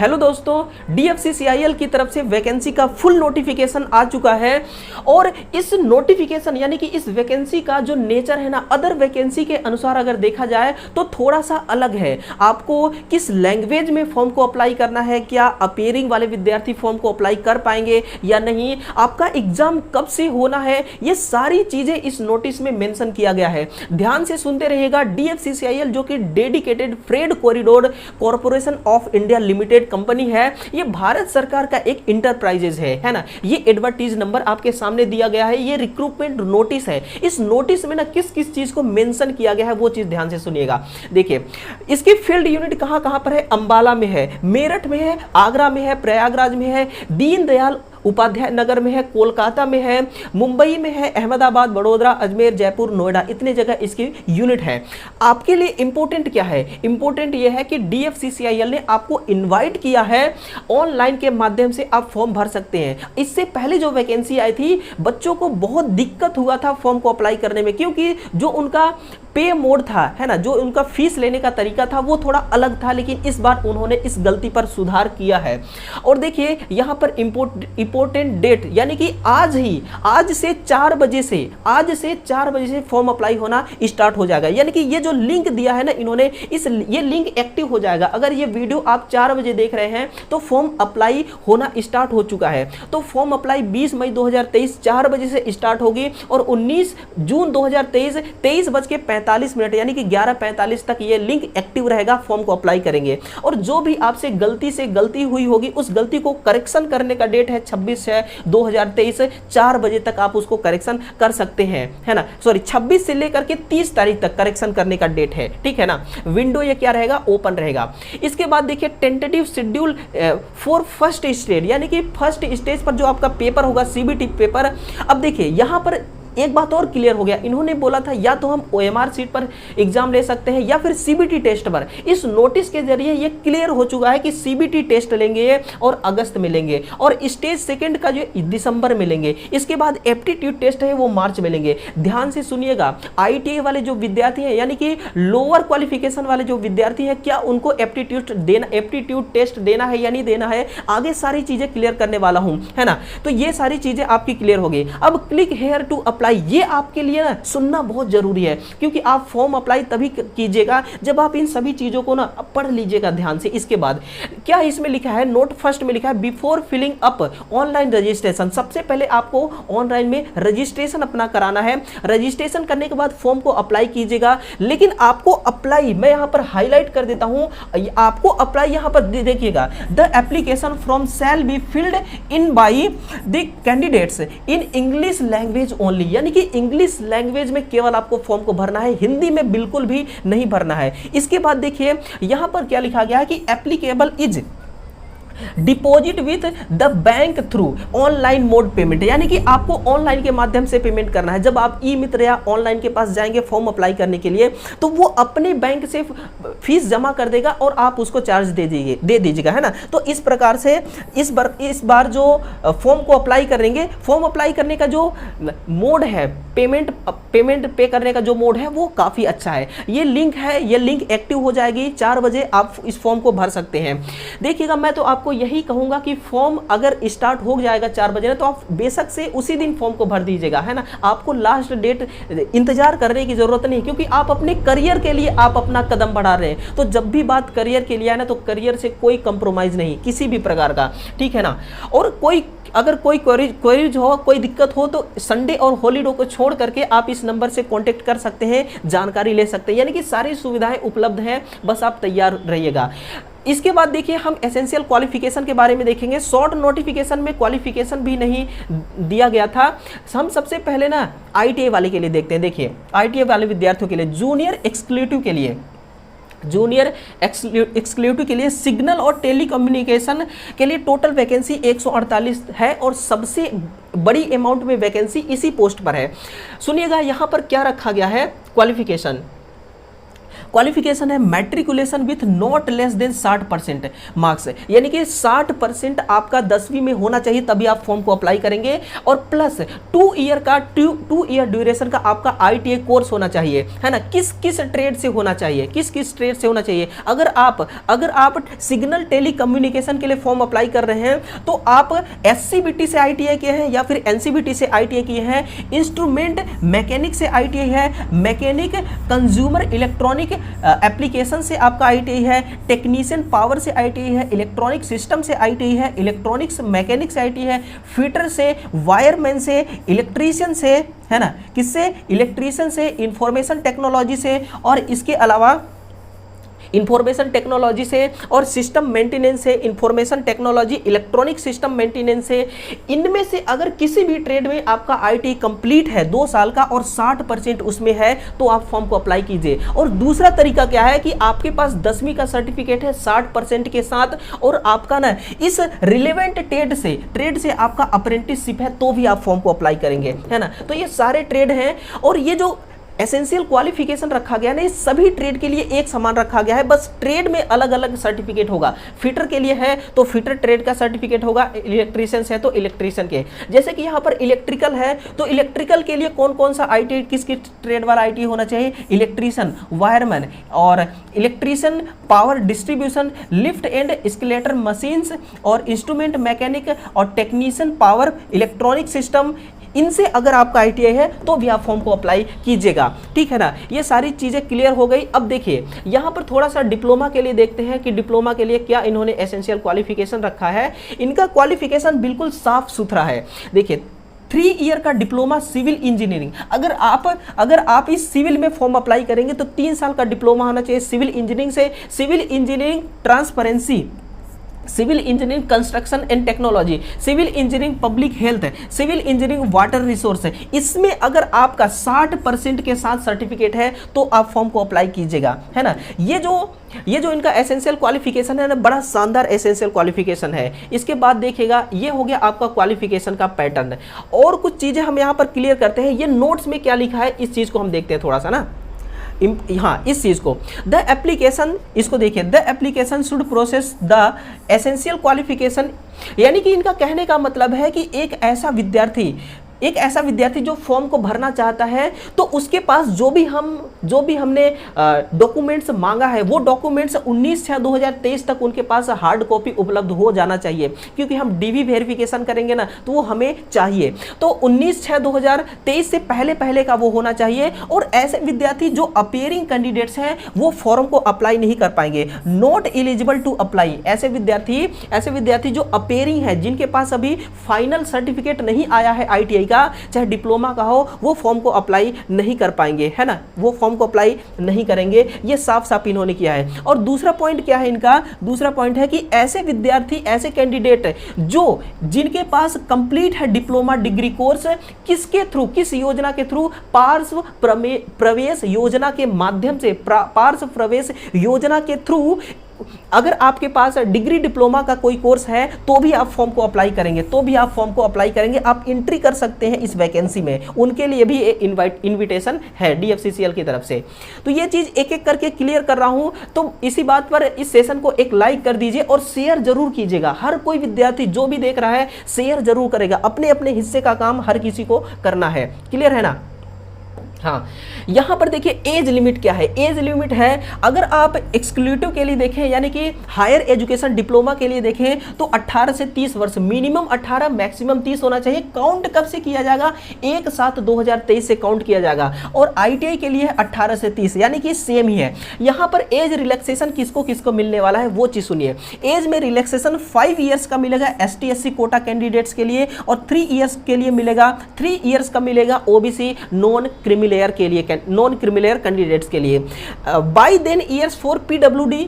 Hello दोस्तों, DFCCIL की तरफ से वैकेंसी का फुल नोटिफिकेशन आ चुका है और इस नोटिफिकेशन यानी कि इस वैकेंसी का जो नेचर है ना, अदर वैकेंसी के अनुसार अगर देखा जाए तो थोड़ा सा अलग है। आपको किस लैंग्वेज में फॉर्म को अप्लाई करना है, क्या अपीयरिंग वाले विद्यार्थी फॉर्म को अप्लाई कर पाएंगे या नहीं, आपका एग्जाम कब से होना है, ये सारी चीजें इस नोटिस में मेंशन किया गया है। ध्यान से सुनते रहिएगा। DFCCIL जो कि dedicated freight corridor corporation of India limited company है, ये भारत सरकार का एक इंटरप्राइजेज है ना। ये एडवर्टीज नंबर आपके सामने दिया गया है, ये रिक्रूटमेंट नोटिस है। इस नोटिस में ना किस किस चीज को मेंशन किया गया है वो चीज ध्यान से सुनिएगा। देखिए, इसकी फील्ड यूनिट कहां कहां पर है, अंबाला में है, मेरठ में है, आगरा में है, प्रयागराज में है, दीनदयाल उपाध्याय नगर में है, कोलकाता में है, मुंबई में है, अहमदाबाद, बड़ोदरा, अजमेर, जयपुर, नोएडा, इतने जगह इसकी यूनिट है। आपके लिए इंपॉर्टेंट क्या है? इंपॉर्टेंट यह है कि DFCCIL ने आपको इनवाइट किया है, ऑनलाइन के माध्यम से आप फॉर्म भर सकते हैं। इससे पहले जो वैकेंसी आई थी, बच्चों को बहुत दिक्कत हुआ था फॉर्म को अप्लाई करने में, क्योंकि जो उनका पे मोड था, है ना, जो उनका फीस लेने का तरीका था वो थोड़ा अलग था। लेकिन इस बार उन्होंने इस गलती पर सुधार किया है। और देखिए यहां पर इंपॉर्टेंट डेट यानी कि आज से 4 बजे से फॉर्म अप्लाई होना स्टार्ट हो जाएगा। यानी कि ये जो लिंक दिया है ना इन्होंने, ये लिंक एक्टिव हो जाएगा। अगर ये वीडियो आप 4 बजे देख रहे हैं तो फॉर्म अप्लाई होना स्टार्ट हो चुका है। तो फॉर्म अप्लाई 20 मई 2023 4 बजे से स्टार्ट होगी और 19 जून 2023 23:45 यानी कि 11:45 तक ये लिंक एक्टिव रहेगा। फॉर्म को अप्लाई करेंगे और जो भी आपसे गलती हुई होगी उस गलती को करेक्शन करने का डेट है 26/6/2023 4 बजे तक आप उसको करेक्शन कर सकते हैं, है ना। सॉरी, 26 से लेकर के 30 तारीख तक करेक्शन करने का डेट है, ठीक है ना। विंडो ये क्या रहेगा, ओपन रहेगा। इसके बाद देखिए tentative schedule for first stage, यानी कि फर्स्ट स्टेज पर जो आपका पेपर होगा CBT पेपर। अब देखिए यहां पर एक बात और क्लियर हो गया, इन्होंने बोला था या तो हम OMR सीट पर एग्जाम ले सकते हैं या फिर CBT टेस्ट पर। इस नोटिस के जरिए ये क्लियर हो चुका है कि CBT टेस्ट लेंगे और अगस्त में लेंगे और स्टेज सेकंड का जो दिसंबर में लेंगे। इसके बाद एप्टीट्यूड टेस्ट है वो मार्च में लेंगे। ध्यान से सुनिएगा, ITI वाले जो विद्यार्थी हैं यानी कि लोअर क्वालिफिकेशन वाले जो विद्यार्थी हैं, क्या उनको एप्टीट्यूड टेस्ट देना है या नहीं देना है, आगे सारी चीजें क्लियर करने वाला हूं, है ना। तो ये सारी चीजें आपकी क्लियर हो गई। अब क्लिक हेयर टू अप्लाई, ये आपके लिए ना सुनना बहुत जरूरी है, क्योंकि आप फॉर्म अप्लाई तभी कीजिएगा जब आप इन सभी चीजों को ना पढ़ लीजिएगा ध्यान से। इसके बाद क्या इसमें लिखा है, नोट फर्स्ट में लिखा है before filling up online registration. सबसे पहले आपको ऑनलाइन में रजिस्ट्रेशन अपना कराना है। रजिस्ट्रेशन करने के बाद फॉर्म को अप्लाई कीजिएगा। लेकिन आपको अप्लाई, मैं यहां पर हाईलाइट कर देता हूं, आपको अप्लाई यहां पर देखिएगा, the application form shall be filled in by the candidates in English language only, यानी कि इंग्लिश लैंग्वेज में केवल आपको फॉर्म को भरना है, हिंदी में बिल्कुल भी नहीं भरना है। इसके बाद देखिए यहां पर क्या लिखा गया है कि applicable is deposit with the bank through online mode payment, यानी कि आपको ऑनलाइन के माध्यम से पेमेंट करना है। जब आप ई मित्र या ऑनलाइन के पास जाएंगे फॉर्म अप्लाई करने के लिए, तो वो अपने बैंक से फीस जमा कर देगा और आप उसको चार्ज दे दीजिएगा, है ना। तो इस प्रकार से इस बार जो फॉर्म को अप्लाई करेंगे, फॉर्म अप्लाई करने का जो मोड है, पेमेंट पे करने का जो मोड है वो काफी अच्छा है। ये लिंक है, ये लिंक एक्टिव हो जाएगी 4 बजे आप इस फॉर्म को भर सकते हैं। देखिएगा, मैं तो आपको यही कहूंगा कि फॉर्म अगर स्टार्ट हो जाएगा 4 बजे ना, तो आप बेशक से उसी दिन फॉर्म को भर दीजिएगा, है ना। आपको लास्ट डेट इंतजार करने की जरूरत नहीं, क्योंकि आप अपने करियर के लिए आप अपना कदम बढ़ा रहे हैं। तो जब भी बात करियर के लिए आए ना, तो करियर से कोई कंप्रोमाइज नहीं किसी भी प्रकार का, ठीक है ना। और अगर कोई क्वेरीज हो, कोई दिक्कत हो, तो संडे और हॉलीडे को छोड़ करके आप इस नंबर से कांटेक्ट कर सकते हैं, जानकारी ले सकते हैं। यानी कि सारी सुविधाएं उपलब्ध हैं, बस आप तैयार रहिएगा। इसके बाद देखिए हम एसेंशियल क्वालिफिकेशन के बारे में देखेंगे। शॉर्ट नोटिफिकेशन में क्वालिफिकेशन भी नहीं दिया गया था। हम सबसे पहले ना ITI वाले के लिए देखते हैं। देखिए ITI वाले विद्यार्थियों के लिए, जूनियर एक्सक्लूसिव के लिए सिग्नल और टेलीकम्युनिकेशन के लिए टोटल वैकेंसी 148 है और सबसे बड़ी अमाउंट में वैकेंसी इसी पोस्ट पर है। सुनिएगा यहां पर क्या रखा गया है, क्वालिफिकेशन है matriculation with not less than 60% marks, यानी कि 60% आपका 10वीं में होना चाहिए, तभी आप फॉर्म को अप्लाई करेंगे। और प्लस 2 ईयर ड्यूरेशन का आपका ITI कोर्स होना चाहिए, है ना। किस किस ट्रेड से होना चाहिए, किस किस ट्रेड से होना चाहिए। अगर आप सिग्नल टेली कम्युनिकेशन के लिए फॉर्म अप्लाई कर रहे हैं तो आप SCBT से ITI किए हैं या फिर NCBT से ITI किए हैं, इंस्ट्रूमेंट मैकेनिक से ITI है, मैकेनिक कंज्यूमर इलेक्ट्रॉनिक एप्लीकेशन से आपका ITI है, टेक्नीशियन पावर से ITI है, इलेक्ट्रॉनिक सिस्टम से ITI है, इलेक्ट्रॉनिक्स मैकेनिक से ITI है, फिटर से, वायरमैन से, इलेक्ट्रीशियन से, है ना, किससे, इलेक्ट्रीशियन से, इंफॉर्मेशन टेक्नोलॉजी से, और इसके अलावा इंफॉर्मेशन टेक्नोलॉजी से, और सिस्टम मेंटेनेंस से, information technology, electronic system maintenance से। इनमें से अगर किसी भी ट्रेड में आपका ITI कंप्लीट है 2 साल का और 60% उसमें है तो आप फॉर्म को अप्लाई कीजिए। और दूसरा तरीका क्या है कि आपके पास 10वीं का सर्टिफिकेट है 60% के साथ, और आपका ना इस रिलेवेंट ट्रेड से आपका अप्रेंटिसशिप है, तो भी आप फॉर्म को अप्लाई करेंगे, है ना। तो ये सारे ट्रेड हैं, और ये जो एसेंशियल क्वालिफिकेशन रखा गया ना, ये सभी ट्रेड के लिए एक समान रखा गया है, बस ट्रेड में अलग अलग सर्टिफिकेट होगा। फिटर के लिए है तो फिटर ट्रेड का सर्टिफिकेट होगा, इलेक्ट्रीशियन है तो इलेक्ट्रीशियन के। जैसे कि यहाँ पर इलेक्ट्रिकल है तो इलेक्ट्रिकल के लिए कौन कौन सा ITI, किस किस ट्रेड वाला ITI होना चाहिए, इलेक्ट्रीशियन, वायरमैन, और electrician power distribution, lift and skeletal machines, और इंस्ट्रूमेंट मैकेनिक, और टेक्नीशियन पावर इलेक्ट्रॉनिक सिस्टम। इनसे अगर आपका ITI है तो भी आप फॉर्म को अप्लाई कीजिएगा, ठीक है ना। ये सारी चीज़ें क्लियर हो गई। अब देखिए यहाँ पर थोड़ा सा डिप्लोमा के लिए देखते हैं कि डिप्लोमा के लिए क्या इन्होंने एसेंशियल क्वालिफिकेशन रखा है। इनका क्वालिफिकेशन बिल्कुल साफ सुथरा है। देखिए 3 ईयर का डिप्लोमा सिविल इंजीनियरिंग, अगर आप इस सिविल में फॉर्म अप्लाई करेंगे तो 3 साल का डिप्लोमा होना चाहिए सिविल इंजीनियरिंग से। Civil engineering transparency, civil engineering construction and technology, civil engineering public health, civil engineering water resource है। इसमें अगर आपका 60% के साथ सर्टिफिकेट है तो आप फॉर्म को अप्लाई कीजिएगा, है ना। ये जो इनका एसेंशियल क्वालिफिकेशन है ना, बड़ा शानदार एसेंशियल क्वालिफिकेशन है। इसके बाद देखिएगा, ये हो गया आपका क्वालिफिकेशन का पैटर्न। और कुछ चीज़ें हम यहाँ पर क्लियर करते हैं। ये नोट्स में क्या लिखा है इस चीज़ को हम देखते हैं थोड़ा सा ना। हाँ, इस चीज को द एप्लीकेशन, इसको देखिए, the application should process the essential qualification, यानी कि इनका कहने का मतलब है कि एक ऐसा विद्यार्थी जो फॉर्म को भरना चाहता है तो उसके पास जो भी हमने डॉक्यूमेंट्स मांगा है वो डॉक्यूमेंट्स 19/6/2023 तक उनके पास हार्ड कॉपी उपलब्ध हो जाना चाहिए, क्योंकि हम DV वेरिफिकेशन करेंगे ना तो वो हमें चाहिए। तो 19/6/2023 से पहले का वो होना चाहिए। और ऐसे विद्यार्थी जो अपेयरिंग कैंडिडेट्स हैं वो फॉर्म को अप्लाई नहीं कर पाएंगे, नॉट एलिजिबल टू अप्लाई। ऐसे विद्यार्थी जो अपेयरिंग है, जिनके पास अभी फाइनल सर्टिफिकेट नहीं आया है ITI का, चाहे डिप्लोमा का हो, वो फॉर्म को अप्लाई नहीं कर पाएंगे, है ना, वो फॉर्म को अप्लाई नहीं करेंगे। ये साफ साफ इन्होंने किया है। और दूसरा पॉइंट क्या है इनका, दूसरा पॉइंट है कि ऐसे विद्यार्थी, ऐसे कैंडिडेट जिनके पास कंप्लीट है डिप्लोमा डिग्री कोर्स, किसके थ्रू, किस योजना के थ्रू, पार्श्व प्रवेश योजना के माध्यम से, पार्श्व प्रवेश योजना के थ्रू अगर आपके पास डिग्री डिप्लोमा का कोई कोर्स है तो भी आप फॉर्म को अप्लाई करेंगे, आप एंट्री कर सकते हैं इस वैकेंसी में। उनके लिए भी इनविटेशन है DFCCL की तरफ से। तो ये चीज़ एक एक करके क्लियर कर रहा हूं। तो इसी बात पर इस सेशन को एक लाइक कर दीजिए और शेयर जरूर कीजिएगा। हर कोई विद्यार्थी जो भी देख रहा है शेयर जरूर करेगा। अपने अपने हिस्से का काम हर किसी को करना है। क्लियर है ना। हाँ, यहाँ पर देखिए एज लिमिट क्या है। एज लिमिट है, अगर आप एक्सक्लूसिव के लिए देखें, यानी कि हायर एजुकेशन डिप्लोमा के लिए देखें तो 18 से 30 वर्ष, मिनिमम 18 मैक्सिमम 30 होना चाहिए। काउंट कब से किया जाएगा, 1/7/2023 से काउंट किया जाएगा। और ITI के लिए 18 से 30, यानी कि सेम ही है। यहाँ पर एज रिलैक्सेशन किसको किसको मिलने वाला है वो चीज़ सुनिए। एज में रिलैक्सेशन 5 ईयर्स का मिलेगा ST/SC कोटा कैंडिडेट्स के लिए, और 3 ईयर्स के लिए मिलेगा, 3 ईयर्स का मिलेगा OBC नॉन क्रिमिलेयर के लिए, नॉन क्रिमिलेयर कैंडिडेट्स के लिए। By then years for PWD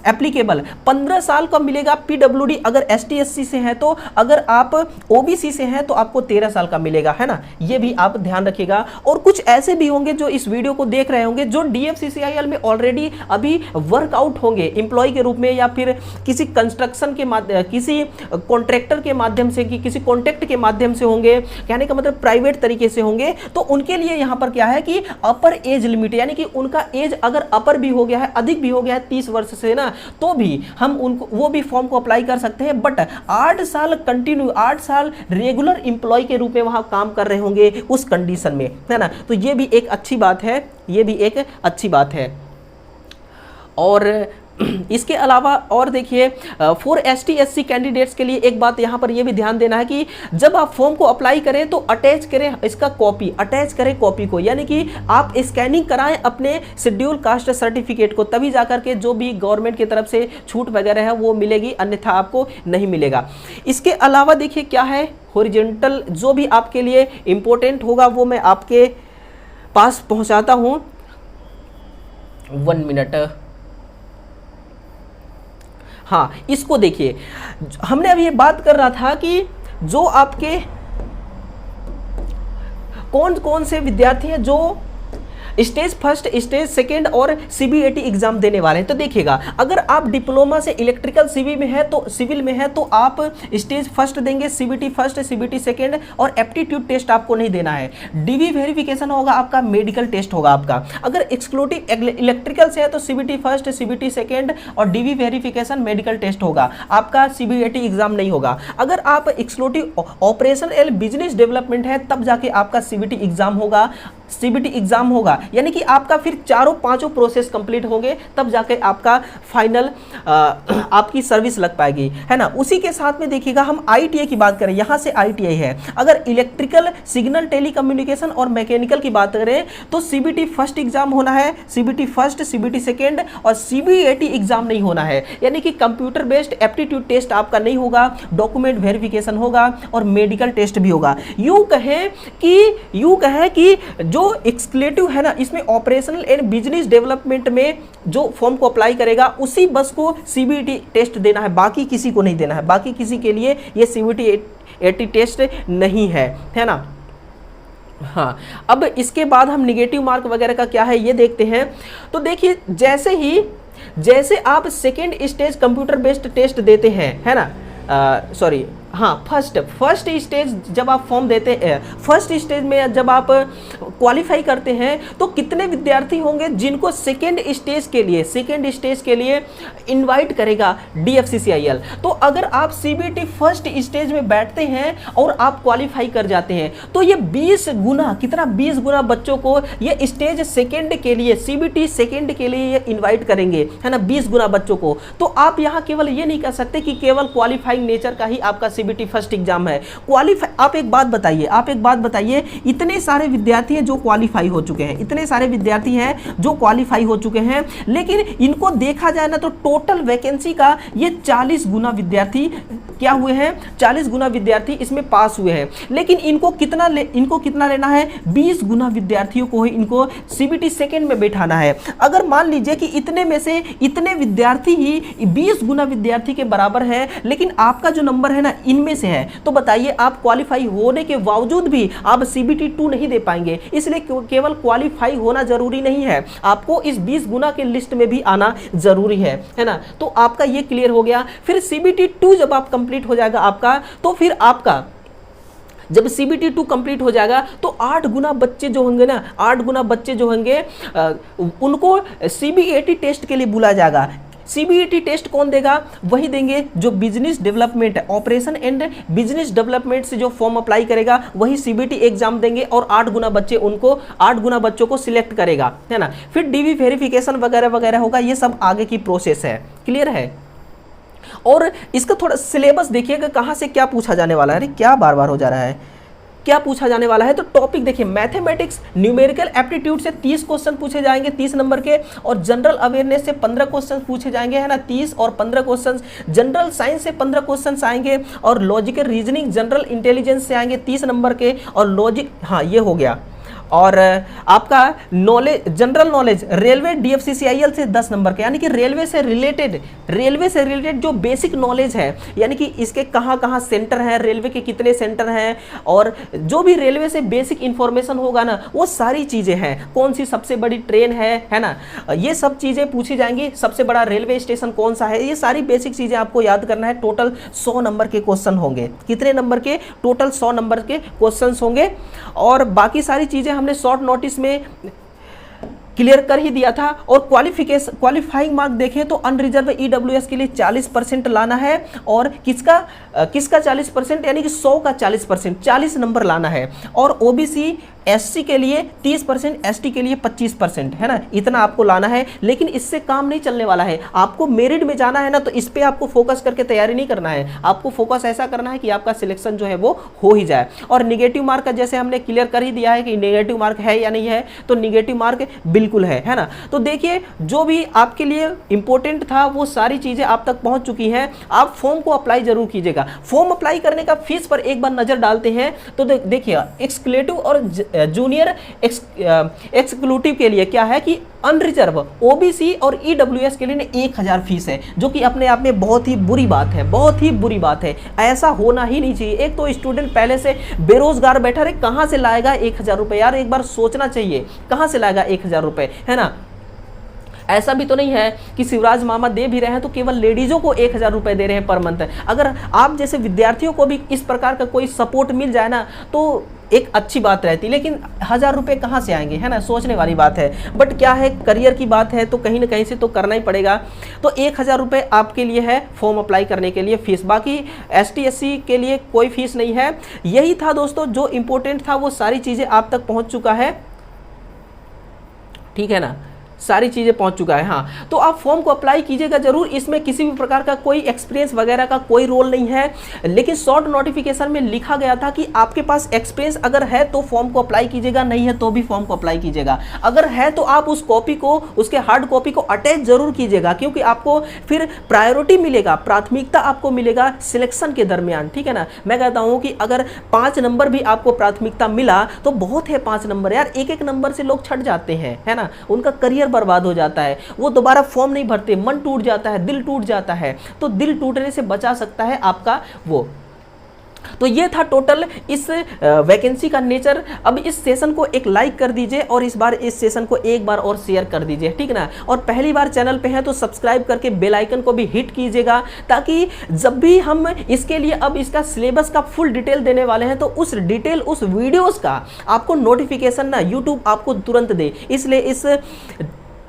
applicable 15 साल का मिलेगा पीडब्ल्यूडी अगर एसटी एससी से है तो, अगर आप ओबीसी से हैं तो आपको 13 साल का मिलेगा, है ना, ये भी आप ध्यान रखिएगा। और कुछ ऐसे भी होंगे जो इस वीडियो को देख रहे होंगे जो डीएफसीसीआईएल में ऑलरेडी अभी वर्कआउट होंगे एम्प्लॉय के रूप में, या फिर किसी कंस्ट्रक्शन के माध्यम, किसी कॉन्ट्रैक्टर के माध्यम से, कि किसी कॉन्ट्रैक्ट के माध्यम से होंगे, कहने का मतलब प्राइवेट तरीके से होंगे, तो उनके लिए यहां पर क्या है कि अपर एज लिमिट, यानी कि उनका एज अगर अपर भी हो गया है, अधिक भी हो गया है 30 वर्ष से ना, तो भी हम उनको वो भी फॉर्म को अप्लाई कर सकते हैं। बट 8 साल कंटिन्यू, 8 साल रेगुलर एम्प्लॉय के रूप में वहां काम कर रहे होंगे उस कंडीशन में, है ना, तो ये भी एक अच्छी बात है, ये भी एक अच्छी बात है। और इसके अलावा और देखिए फॉर एसटी एससी कैंडिडेट्स के लिए एक बात यहाँ पर ये भी ध्यान देना है कि जब आप फॉर्म को अप्लाई करें तो अटैच करें इसका कॉपी, अटैच करें कॉपी को, यानी कि आप स्कैनिंग कराएं अपने शेड्यूल कास्ट सर्टिफिकेट को, तभी जाकर के जो भी गवर्नमेंट की तरफ से छूट वगैरह है वो मिलेगी, अन्यथा आपको नहीं मिलेगा। इसके अलावा देखिए क्या है, हॉरिजॉन्टल जो भी आपके लिए इंपॉर्टेंट होगा वो मैं आपके पास पहुंचाता हूं। 1 मिनट, हाँ इसको देखिए, हमने अभी ये बात कर रहा था कि जो आपके कौन कौन से विद्यार्थी हैं जो स्टेज फर्स्ट, स्टेज सेकेंड और सीबीएटी एग्जाम देने वाले हैं। तो देखिएगा अगर आप डिप्लोमा से इलेक्ट्रिकल सिविल में है तो आप स्टेज फर्स्ट देंगे, सीबीटी फर्स्ट, सीबीटी सेकेंड, और एप्टीट्यूड टेस्ट आपको नहीं देना है। डीवी वेरिफिकेशन होगा आपका, मेडिकल टेस्ट होगा आपका। अगर एक्सक्लूसिव इलेक्ट्रिकल से है तो सीबीटी फर्स्ट, सीबीटी सेकेंड और डीवी वेरिफिकेशन, मेडिकल टेस्ट होगा आपका, सीबीएटी एग्जाम नहीं होगा। अगर आप exclusive operation and business development है तब जाके आपका सीबीटी एग्जाम होगा, सीबीटी एग्जाम होगा, यानी कि आपका फिर चारों पांचों प्रोसेस कंप्लीट होंगे तब जाके आपका फाइनल आपकी सर्विस लग पाएगी, है ना। उसी के साथ में देखिएगा हम आईटीआई की बात करें, यहां से आईटीआई है, अगर इलेक्ट्रिकल, सिग्नल, टेलीकम्युनिकेशन और मैकेनिकल की बात करें तो सीबीटी फर्स्ट एग्जाम होना है, सीबीटी फर्स्ट, सीबीटी सेकेंड और सीबीएटी एग्जाम नहीं होना है, यानी कि कंप्यूटर बेस्ड एप्टीट्यूड टेस्ट आपका नहीं होगा, डॉक्यूमेंट वेरिफिकेशन होगा और मेडिकल टेस्ट भी होगा। यूं कहें कि जो एक्सक्लूसिव है ना, इसमें ऑपरेशनल एंड बिजनेस डेवलपमेंट में जो फॉर्म को अप्लाई करेगा उसी बस को सीबीटी टेस्ट देना है, बाकी किसी को नहीं देना है, बाकी किसी के लिए ये सीबीटी टेस्ट नहीं है ना। हाँ, अब इसके बाद हम निगेटिव मार्क वगैरह का क्या है ये देखते हैं। तो देखिए जैसे आप second stage computer based test देते हैं, है ना, सॉरी हाँ फर्स्ट स्टेज जब आप फॉर्म देते हैं, फर्स्ट स्टेज में जब आप क्वालिफाई करते हैं तो कितने विद्यार्थी होंगे जिनको सेकेंड स्टेज के लिए इनवाइट करेगा डीएफसीसीआईएल। तो अगर आप सीबीटी फर्स्ट स्टेज में बैठते हैं और आप क्वालिफाई कर जाते हैं तो ये 20 गुना बच्चों को ये स्टेज सेकेंड के लिए, सीबीटी सेकेंड के लिए ये इन्वाइट करेंगे, है ना, 20 गुना बच्चों को। तो आप यहाँ केवल ये नहीं कर सकते कि केवल क्वालिफाइंग नेचर का ही आपका सीबीटी फर्स्ट एग्जाम है। क्वालिफाई, आप एक बात बताइए, इतने सारे विद्यार्थी हैं जो क्वालिफाई हो चुके हैं, लेकिन इनको देखा जाए ना तो टोटल वैकेंसी का ये 40 गुना विद्यार्थी क्या हुए हैं, 40 गुना विद्यार्थी इसमें पास हुए हैं, लेकिन इनको कितना लेना है, 20 गुना विद्यार्थियों को ही इनको सीबीटी सेकेंड में बैठाना है। अगर मान लीजिए कि इतने में से इतने विद्यार्थी ही 20 गुना विद्यार्थी के बराबर है, लेकिन आपका जो नंबर है ना इनमें से है, तो बताइए आप क्वालिफाई होने के बावजूद भी आप सीबीटी 2 नहीं दे पाएंगे। इसलिए केवल क्वालिफाई होना जरूरी नहीं है, आपको इस 20 गुना के लिस्ट में भी आना जरूरी है ना। तो आपका ये क्लियर हो गया। फिर सीबीटी 2 जब आप कंप्लीट हो जाएगा आपका, तो फिर आपका जब सीबीटी 2 कंप्लीट हो जाएगा तो 8 गुना बच्चे जो होंगे उनको सीबीएटी टेस्ट के लिए बुलाया जाएगा। सीबीएटी टेस्ट कौन देगा, वही देंगे जो business development, operation and business development से जो फॉर्म अप्लाई करेगा वही सीबीटी एग्जाम देंगे और 8 गुना बच्चों को सिलेक्ट करेगा, है ना। फिर डीवी वेरिफिकेशन वगैरह होगा, ये सब आगे की प्रोसेस है। क्लियर है। और इसका थोड़ा सिलेबस देखिएगा कहाँ से क्या पूछा जाने वाला है। अरे क्या बार बार हो जा रहा है, क्या पूछा जाने वाला है। तो टॉपिक देखिए, मैथमेटिक्स न्यूमेरिकल एप्टीट्यूड से 30 क्वेश्चन पूछे जाएंगे 30 नंबर के, और जनरल अवेयरनेस से 15 क्वेश्चन पूछे जाएंगे, है ना, 30 और 15 क्वेश्चन। जनरल साइंस से 15 क्वेश्चन आएंगे और लॉजिकल रीजनिंग जनरल इंटेलिजेंस से आएंगे 30 नंबर के, और लॉजिक, हाँ ये हो गया। और आपका knowledge, general knowledge railway DFCCIL से 10 नंबर के, यानी कि रेलवे से रिलेटेड जो बेसिक नॉलेज है, यानी कि इसके कहाँ कहाँ सेंटर हैं, रेलवे के कितने सेंटर हैं, और जो भी रेलवे से बेसिक इंफॉर्मेशन होगा ना, वो सारी चीजें हैं। कौन सी सबसे बड़ी ट्रेन है ना, ये सब चीजें पूछी जाएंगी। सबसे बड़ा रेलवे स्टेशन कौन सा है, ये सारी बेसिक चीजें आपको याद करना है। टोटल 100 नंबर के क्वेश्चन होंगे। कितने नंबर के? टोटल 100 नंबर के क्वेश्चन होंगे। और बाकी सारी चीजें हमने शॉर्ट नोटिस में क्लियर कर ही दिया था। और क्वालिफाइंग मार्क देखें तो अनरिजर्व EWS के लिए 40% लाना है, और किसका 40%, यानी कि 100 का 40%, 40 नंबर लाना है। और OBC SC के लिए 30%, ST के लिए 25%, है ना, इतना आपको लाना है। लेकिन इससे काम नहीं चलने वाला है, आपको मेरिट में जाना है ना, तो इस पे आपको फोकस करके तैयारी नहीं करना है। आपको फोकस ऐसा करना है कि आपका सिलेक्शन जो है वो हो ही जाए। और निगेटिव मार्क का जैसे हमने क्लियर कर ही दिया है कि निगेटिव मार्क है या नहीं है, तो निगेटिव मार्क बिल्कुल है ना। तो देखिए, जो भी आपके लिए इंपॉर्टेंट था वो सारी चीजें आप तक पहुंच चुकी हैं। आप फॉर्म को अप्लाई जरूर कीजिएगा। फॉर्म अप्लाई करने का फीस पर एक बार नजर डालते हैं तो देखिए, एक्सक्लूसिव और जूनियर एक्सक्लूसिव के लिए क्या है कि अनरिजर्व, OBC और EWS के लिए 1000 फीस है, जो कि अपने आप में बहुत ही बुरी बात है, बहुत ही बुरी बात है। ऐसा होना ही नहीं चाहिए। एक तो स्टूडेंट पहले से बेरोजगार बैठा रहे, कहां से लाएगा 1000 रुपए? यार एक बार सोचना चाहिए, कहां से लाएगा 1000 रुपए, है ना। ऐसा भी तो नहीं है कि शिवराज मामा दे भी रहे हैं तो केवल लेडीजों को 1000 रुपए दे रहे हैं पर मंथ। अगर आप जैसे विद्यार्थियों को भी इस प्रकार का कोई सपोर्ट मिल जाए ना, तो एक अच्छी बात रहती। लेकिन 1000 रुपए कहाँ से आएंगे, है ना, सोचने वाली बात है। बट क्या है, करियर की बात है तो कहीं ना कहीं से तो करना ही पड़ेगा। तो 1000 रुपए आपके लिए है फॉर्म अप्लाई करने के लिए फीस। बाकी ST SC के लिए कोई फीस नहीं है। यही था दोस्तों जो इंपॉर्टेंट था, वो सारी चीज़ें आप तक पहुँच चुका है, ठीक है ना, सारी चीज़ें पहुंच चुका है। हाँ, तो आप फॉर्म को अप्लाई कीजिएगा जरूर। इसमें किसी भी प्रकार का कोई एक्सपीरियंस वगैरह का कोई रोल नहीं है। लेकिन शॉर्ट नोटिफिकेशन में लिखा गया था कि आपके पास एक्सपीरियंस अगर है तो फॉर्म को अप्लाई कीजिएगा, नहीं है तो भी फॉर्म को अप्लाई कीजिएगा। अगर है तो आप उस कॉपी को, उसके हार्ड कॉपी को अटैच जरूर कीजिएगा, क्योंकि आपको फिर प्रायोरिटी मिलेगा, प्राथमिकता आपको मिलेगा सिलेक्शन के दरमियान, ठीक है ना। मैं कहता हूँ कि अगर 5 नंबर भी आपको प्राथमिकता मिला तो बहुत है। 5 नंबर यार, एक नंबर से लोग छट जाते हैं, है ना, उनका करियर बर्बाद हो जाता है, वो दोबारा फॉर्म नहीं भरते, मन टूट जाता है, दिल टूट जाता है। तो दिल टूटने से बचा सकता है आपका वो। तो ये था टोटल इस वैकेंसी का नेचर। अब इस सेशन को एक लाइक कर दीजिए और इस बार इस सेशन को एक बार और शेयर कर दीजिए, ठीक ना। और पहली बार चैनल पे है तो सब्सक्राइब करके बेल आइकन को भी हिट कीजिएगा, ताकि जब भी हम इसके लिए अब इसका सिलेबस का फुल डिटेल देने वाले हैं तो उस डिटेल, उस वीडियोस का आपको नोटिफिकेशन ना यूट्यूब आपको तुरंत दे। इसलिए इस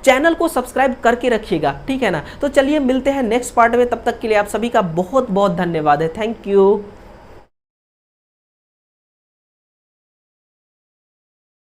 चैनल को सब्सक्राइब करके रखिएगा, ठीक है ना। तो चलिए मिलते हैं नेक्स्ट पार्ट में, तब तक के लिए आप सभी का बहुत बहुत धन्यवाद है। Thank you.